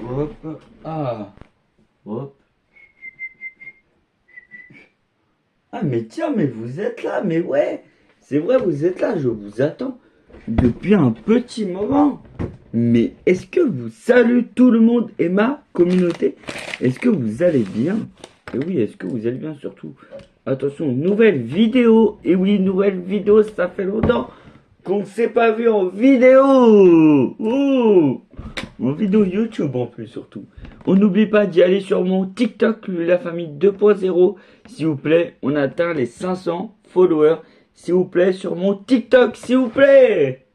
Hop. Ah. Hop. Ah mais tiens, mais vous êtes là, mais ouais. C'est vrai, vous êtes là, je vous attends depuis un petit moment. Mais est-ce que vous saluez tout le monde et ma communauté? Est-ce que vous allez bien? Et oui, est-ce que vous allez bien surtout? Attention, nouvelle vidéo. Et oui, nouvelle vidéo, ça fait longtemps qu'on ne s'est pas vu en vidéo. Oh, en vidéo YouTube en plus surtout. On n'oublie pas d'y aller sur mon TikTok, la famille 2.0. S'il vous plaît, on atteint les 500 followers. S'il vous plaît, sur mon TikTok, s'il vous plaît.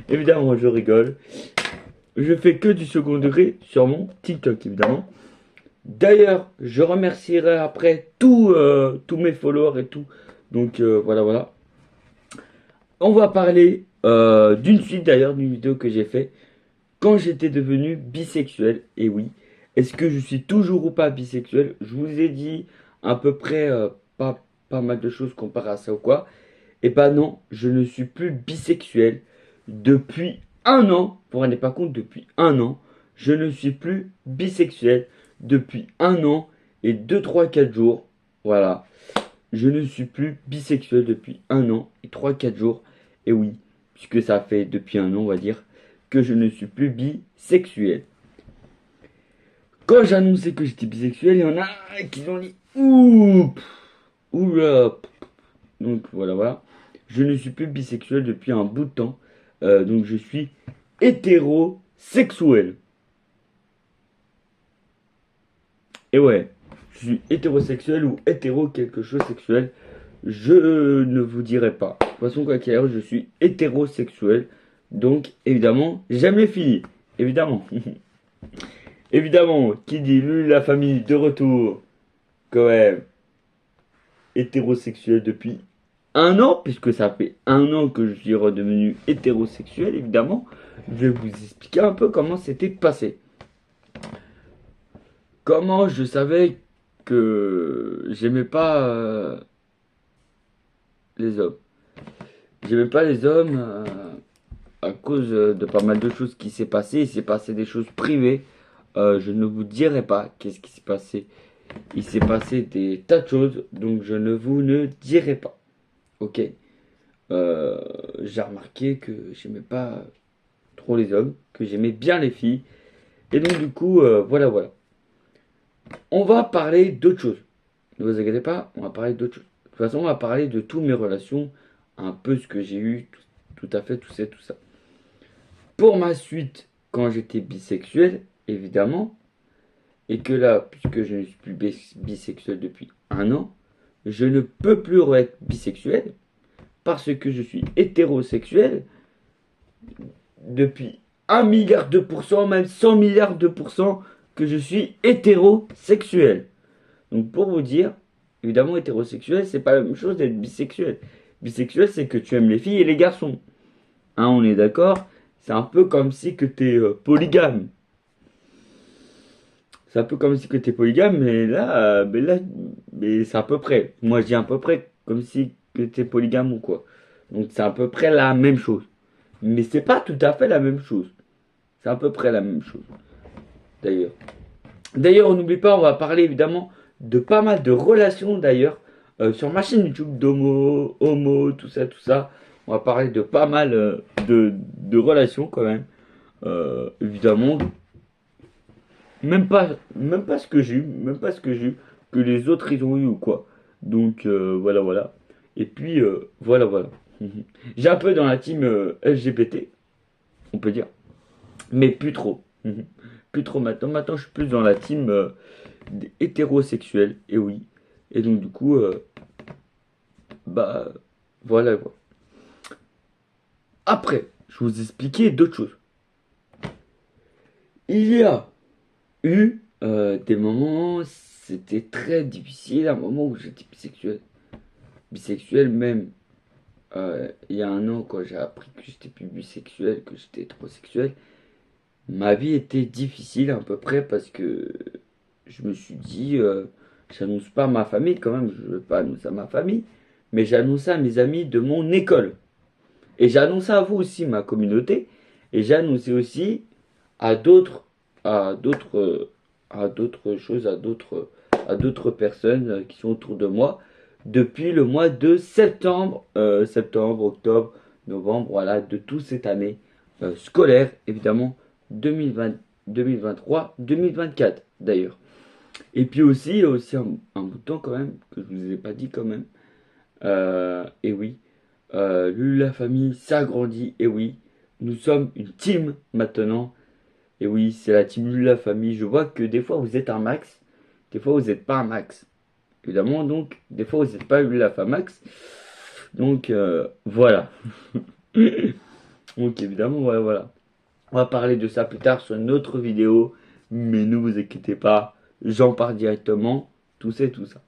Évidemment, je rigole. Je fais que du second degré sur mon TikTok, évidemment. D'ailleurs, je remercierai après tous mes followers et tout. Donc voilà, voilà. On va parler d'une suite d'ailleurs, d'une vidéo que j'ai fait quand j'étais devenu bisexuel. Et oui, est-ce que je suis toujours ou pas bisexuel? Je vous ai dit à peu près pas mal de choses comparé à ça ou quoi. Et bah non, je ne suis plus bisexuel depuis un an. Vous vous rendez pas compte, depuis un an, je ne suis plus bisexuel depuis un an et 2, 3, 4 jours. Voilà. Je ne suis plus bisexuel depuis un an et 3, 4 jours. Et oui, puisque ça fait depuis un an, on va dire, que je ne suis plus bisexuel. Quand j'ai annoncé que j'étais bisexuel, il y en a qui ont dit ouh, oula. Donc voilà, voilà. Je ne suis plus bisexuel depuis un bout de temps. Donc je suis hétérosexuel. Et ouais, je suis hétérosexuel ou hétéro quelque chose sexuel. Je ne vous dirai pas. De toute façon, quoi qu'il arrive, je suis hétérosexuel. Donc évidemment, j'aime les filles. Évidemment. Évidemment, qui dit lui, la famille de retour. Quand même, hétérosexuel depuis un an, puisque ça fait un an que je suis redevenu hétérosexuel, évidemment. Je vais vous expliquer un peu comment c'était passé. Comment je savais que j'aimais pas les hommes. J'aimais pas les hommes à cause de pas mal de choses qui s'est passé. Il s'est passé des choses privées. Je ne vous dirai pas qu'est-ce qui s'est passé. Il s'est passé des tas de choses, donc je ne vous ne dirai pas. Ok. J'ai remarqué que j'aimais pas trop les hommes, que j'aimais bien les filles. Et donc du coup, voilà, voilà. On va parler d'autre chose. Ne vous inquiétez pas, on va parler d'autre chose. De toute façon, on va parler de toutes mes relations, un peu ce que j'ai eu, tout à fait, tout ça, tout ça. Pour ma suite, quand j'étais bisexuel, évidemment, et que là, puisque je ne suis plus bisexuel depuis un an, je ne peux plus être bisexuel parce que je suis hétérosexuel depuis 1 milliard de pourcents, même 100 milliards de pourcents que je suis hétérosexuel. Donc pour vous dire, évidemment hétérosexuel, c'est pas la même chose d'être bisexuel. Bisexuel, c'est que tu aimes les filles et les garçons. Hein, on est d'accord? C'est un peu comme si que t'es polygame. C'est un peu comme si que t'es polygame, mais c'est à peu près. Moi je dis à peu près comme si que t'es polygame ou quoi. Donc c'est à peu près la même chose. Mais c'est pas tout à fait la même chose. C'est à peu près la même chose. D'ailleurs. D'ailleurs, on n'oublie pas, on va parler évidemment de pas mal de relations d'ailleurs. Sur ma chaîne YouTube d'homo, homo, tout ça, tout ça. On va parler de pas mal de relations quand même. Évidemment, même pas ce que j'ai eu, même pas ce que j'ai eu, que les autres ils ont eu ou quoi. Donc voilà, voilà. Et puis voilà, voilà. J'ai un peu dans la team LGBT, on peut dire, mais plus trop. Plus trop maintenant. Maintenant, je suis plus dans la team hétérosexuelle, et oui. Et donc, du coup, bah, voilà, voilà. Après, je vais vous expliquer d'autres choses. Il y a eu des moments, c'était très difficile, un moment où j'étais bisexuel. Bisexuel même, il y a un an, quand j'ai appris que j'étais plus bisexuel, que j'étais hétérosexuel, ma vie était difficile à peu près parce que je me suis dit, j'annonce pas à ma famille quand même, je ne veux pas annoncer à ma famille, mais j'annonçais à mes amis de mon école. Et j'ai annoncé à vous aussi, ma communauté, et j'ai annoncé aussi à d'autres à d'autres choses, à d'autres personnes qui sont autour de moi depuis le mois de septembre, septembre, octobre, novembre, voilà, de toute cette année scolaire, évidemment, 2020, 2023, 2024 d'ailleurs. Et puis aussi, il y a aussi un bout de temps quand même, que je vous ai pas dit quand même. Et oui, Lulu la famille s'agrandit, et oui, nous sommes une team maintenant. Et oui, c'est la team Lulu la famille. Je vois que des fois vous êtes un max, des fois vous n'êtes pas un max. Évidemment, donc, des fois vous n'êtes pas Lulu la famille max. Donc, voilà. Donc, évidemment, voilà, voilà. On va parler de ça plus tard sur une autre vidéo. Mais ne vous inquiétez pas, j'en parle directement. Tout ça, tout ça.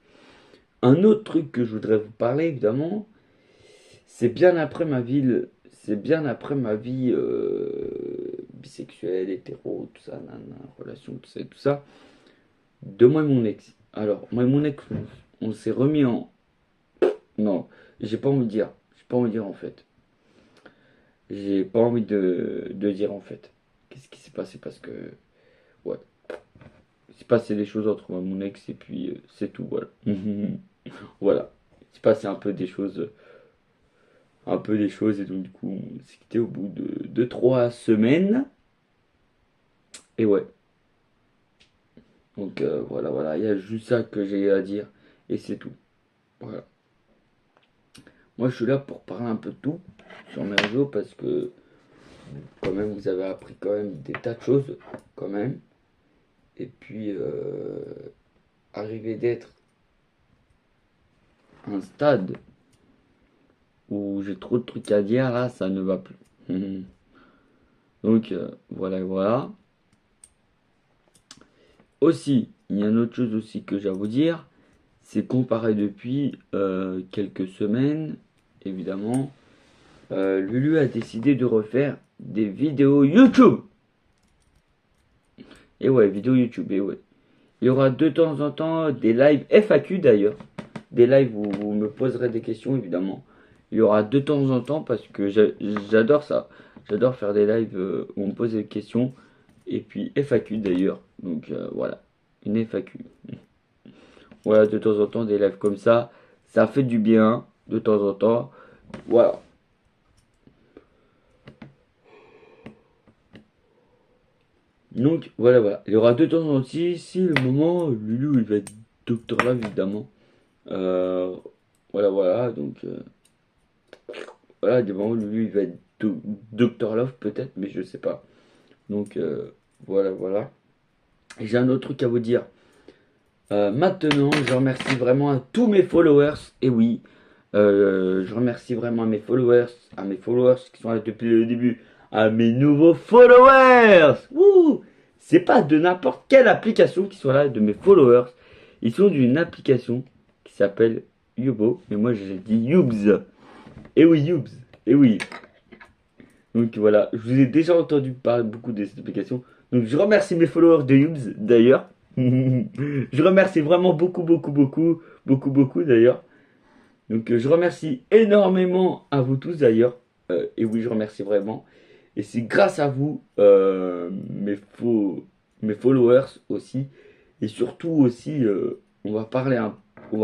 Un autre truc que je voudrais vous parler, évidemment, c'est bien après ma vie, bisexuelle, hétéro, tout ça, nana, relation, tout ça, de moi et mon ex. Alors, moi et mon ex, on s'est remis en... Non, j'ai pas envie de dire. J'ai pas envie de dire en fait. J'ai pas envie de dire en fait. Qu'est-ce qui s'est passé? Parce que... Ouais. Il s'est passé des choses entre moi et mon ex et puis c'est tout, voilà. Voilà. Il s'est passé un peu des choses et donc du coup on s'est quitté au bout de 3 semaines. Et ouais. Donc voilà, voilà. Il y a juste ça que j'ai à dire et c'est tout. Voilà. Moi je suis là pour parler un peu de tout sur mes réseaux parce que quand même vous avez appris quand même des tas de choses quand même. Et puis arriver d'être à un stade où j'ai trop de trucs à dire là, ça ne va plus. Donc voilà, voilà. Aussi, il y a une autre chose aussi que j'ai à vous dire, c'est comparé depuis quelques semaines, évidemment, Lulu a décidé de refaire des vidéos YouTube. Et ouais, vidéos YouTube, et ouais. Il y aura de temps en temps des lives FAQ d'ailleurs, des lives où vous me poserez des questions évidemment. Il y aura de temps en temps parce que j'adore ça. J'adore faire des lives où on me pose des questions. Et puis FAQ d'ailleurs. Donc voilà, une FAQ. Voilà, de temps en temps des lives comme ça. Ça fait du bien de temps en temps. Voilà. Donc voilà, voilà. Il y aura de temps en temps, si le moment, Lulu il va être Docteur Love évidemment. Euh, voilà, voilà. Donc voilà, des moments où Lulu il va être Docteur Love peut-être, mais je sais pas. Donc voilà, voilà. Et j'ai un autre truc à vous dire. Maintenant, je remercie vraiment à tous mes followers. Et oui, je remercie vraiment à mes followers qui sont là depuis le début, à mes nouveaux followers. Wouh! C'est pas de n'importe quelle application qui sont là, de mes followers. Ils sont d'une application qui s'appelle Yubo. Mais moi, j'ai dit Youbs. Et oui, Youbs. Et oui. Donc voilà, je vous ai déjà entendu parler beaucoup de cette application. Donc je remercie mes followers de Youbs d'ailleurs. Je remercie vraiment beaucoup, beaucoup, beaucoup, beaucoup, beaucoup d'ailleurs. Donc je remercie énormément à vous tous d'ailleurs. Et oui, je remercie vraiment. Et c'est grâce à vous, mes followers aussi. Et surtout aussi, on va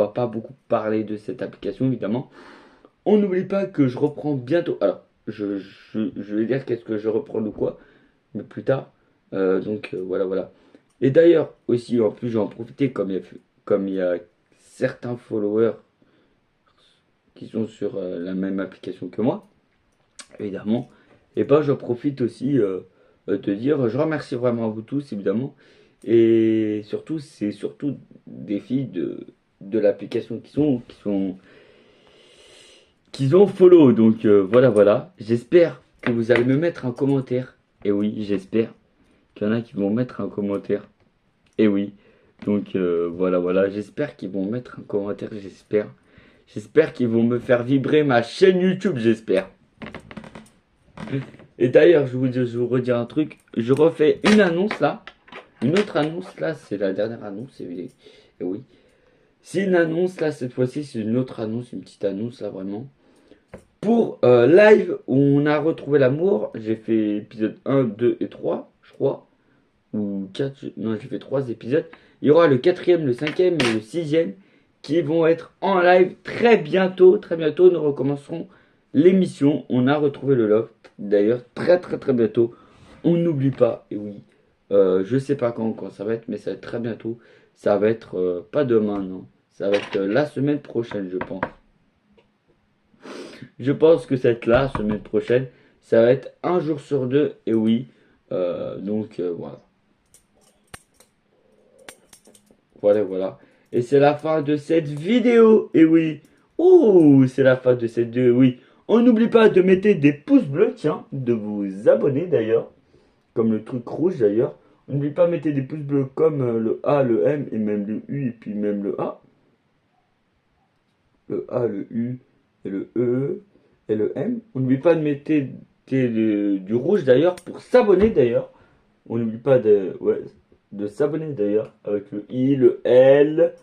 pas beaucoup parler de cette application évidemment. On n'oublie pas que je reprends bientôt. Alors, je vais dire qu'est-ce que je reprends ou quoi, mais plus tard. Voilà, voilà. Et d'ailleurs, aussi, en plus, j'en profiter comme il y a certains followers qui sont sur la même application que moi, évidemment. Et ben, j'en profite aussi de dire, je remercie vraiment à vous tous, évidemment. Et surtout, c'est surtout des filles de l'application qui ont follow. Donc voilà, voilà. J'espère que vous allez me mettre un commentaire. Et oui, j'espère qu'il y en a qui vont mettre un commentaire. Et oui. Donc voilà, voilà. J'espère qu'ils vont mettre un commentaire. J'espère. J'espère qu'ils vont me faire vibrer ma chaîne YouTube. J'espère. Et d'ailleurs, je vous redire un truc. Je refais une annonce là. Une autre annonce là. C'est la dernière annonce. Et oui. C'est une annonce là. Cette fois-ci, c'est une autre annonce. Une petite annonce là, vraiment. Pour live où on a retrouvé l'amour, j'ai fait épisode 1, 2 et 3, je crois. ou 4, non j'ai fait 3 épisodes. Il y aura le 4e, le 5e et le 6e qui vont être en live très bientôt. Très bientôt, nous recommencerons l'émission. On a retrouvé le loft. D'ailleurs, très bientôt. On n'oublie pas, et oui, je sais pas quand ça va être, mais ça va être très bientôt. Ça va être pas demain, non. Ça va être la semaine prochaine, je pense. Je pense que ça va être la semaine prochaine. Ça va être un jour sur deux, et oui. Donc voilà. Voilà. Et c'est la fin de cette vidéo. Et oui. Ouh, c'est la fin de cette vidéo. Oui. On n'oublie pas de mettre des pouces bleus, tiens, de vous abonner d'ailleurs. Comme le truc rouge d'ailleurs. On n'oublie pas de mettre des pouces bleus comme le A, le M et même le U et puis même le A. Le A, le U et le E et le M. On n'oublie pas de mettre du rouge d'ailleurs pour s'abonner d'ailleurs. On n'oublie pas de s'abonner d'ailleurs avec le I, le L,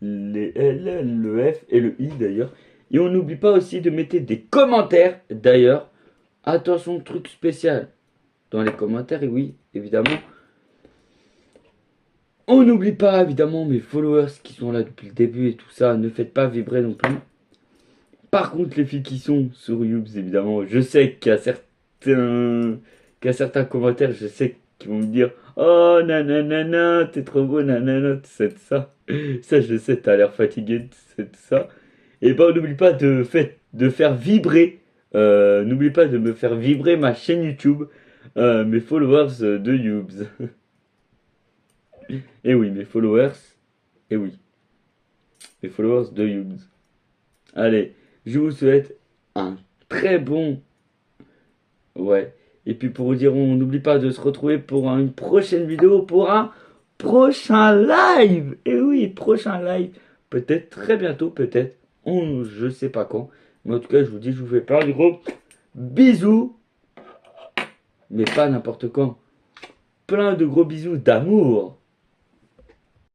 les L, le F et le I d'ailleurs. Et on n'oublie pas aussi de mettre des commentaires d'ailleurs. Attention, truc spécial dans les commentaires, et oui, évidemment. On n'oublie pas évidemment mes followers qui sont là depuis le début et tout ça. Ne faites pas vibrer non plus. Par contre, les filles qui sont sur Youbs, évidemment, je sais qu'il y a certains commentaires, je sais qu'ils vont me dire oh nanana, t'es trop beau, nanana, c'est ça. Ça, je sais, t'as l'air fatigué, c'est ça. Et ben, n'oublie pas de faire vibrer, n'oublie pas de me faire vibrer ma chaîne YouTube, mes followers de Youbs. Et oui, mes followers, et oui, mes followers de Youbs. Allez, je vous souhaite un très bon. Ouais. Et puis pour vous dire, on n'oublie pas de se retrouver pour une prochaine vidéo, pour un prochain live. Et oui, prochain live. Peut-être très bientôt, peut-être. Je sais pas quand. Mais en tout cas, je vous dis, je vous fais plein de gros bisous. Mais pas n'importe quand. Plein de gros bisous d'amour.